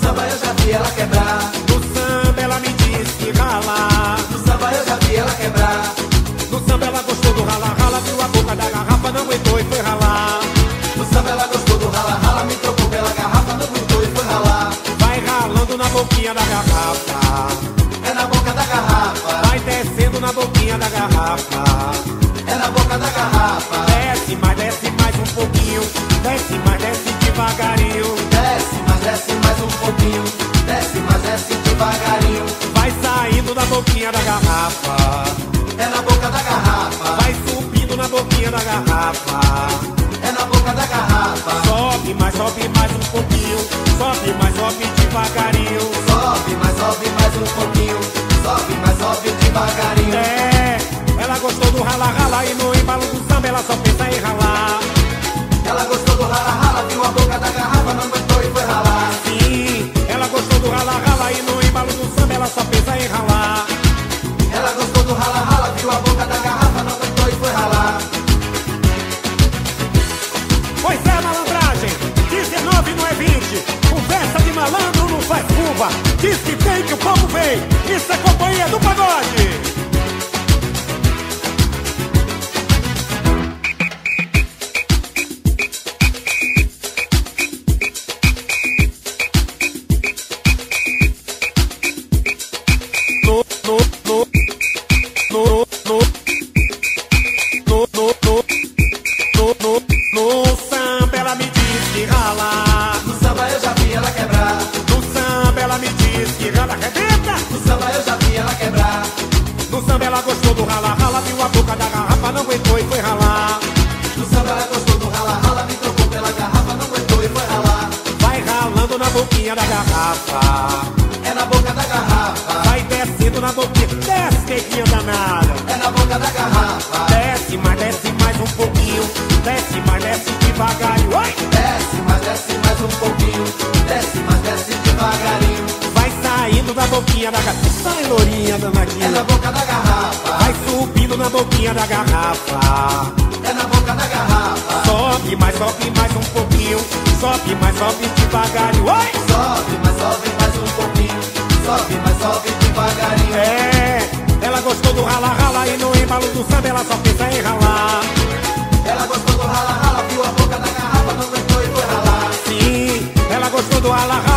samba eu já vi ela quebrar. No samba ela me disse que rala. No samba eu já vi ela quebrar. No samba ela gostou do rala, rala, viu a boca da garrafa, não aguentou e foi ralar. No samba ela gostou do rala, rala, me trocou pela garrafa, não aguentou e foi ralar. Vai ralando na boquinha da garrafa. É na boca da garrafa. Vai descendo na boquinha da garrafa. É na boca da garrafa. Desce mais um pouquinho. Desce mais, desce devagarinho. Desce mais um pouquinho. Desce devagarinho. Vai saindo da boquinha da garrafa. É na boca da garrafa. Vai subindo na boquinha da garrafa. É na boca da garrafa. Sobe mais um pouquinho. Sobe devagarinho. Sobe mais um pouquinho. Sobe devagarinho. É, ela gostou do rala, rala. E no embalo do samba ela só pensa em ralar. Ela gostou do rala, rala, viu a boca da garrafa, não aguentou e foi ralar. Sim, ela gostou do rala, rala. E no embalo do samba ela só pensa em ralar. Ela gostou do rala, rala, viu a boca da garrafa, não aguentou e foi ralar. Pois é, malandragem, 19 não é 20. Conversa de malandro não faz curva. Diz que tem que o povo vem. Isso é companhia do pagode. No samba ela me diz que rala. No samba eu já vi ela quebrar. No samba ela me diz que rala, arrebenta. No samba eu já vi ela quebrar. No samba ela gostou do rala, rala, viu a boca da garrafa, não aguentou e foi ralar. No samba ela gostou do rala, rala, me trocou pela garrafa, não aguentou e foi ralar. Vai ralando na boquinha da garrafa. É na boca da garrafa. Vai descendo na boquinha, desce neguinha danada. É na boca da garrafa. Desce mais um pouquinho. Desce devagarinho. Oi! Desce mais um pouquinho. Desce devagarinho. Vai saindo da boquinha da garrafa. Sai, lourinha É danadinha. na boca da garrafa. Vai subindo na boquinha da garrafa. É na boca da garrafa. Sobe mais um pouquinho. Sobe devagarinho. Oi! Sobe mais um pouquinho. Sobe devagarinho. É, ela gostou do rala, rala. E no embalo do samba ela só pensa em ralar. Ela gostou do rala, rala, viu a boca da garrafa, não aguentou e foi ralar. Sim, ela gostou do rala, rala.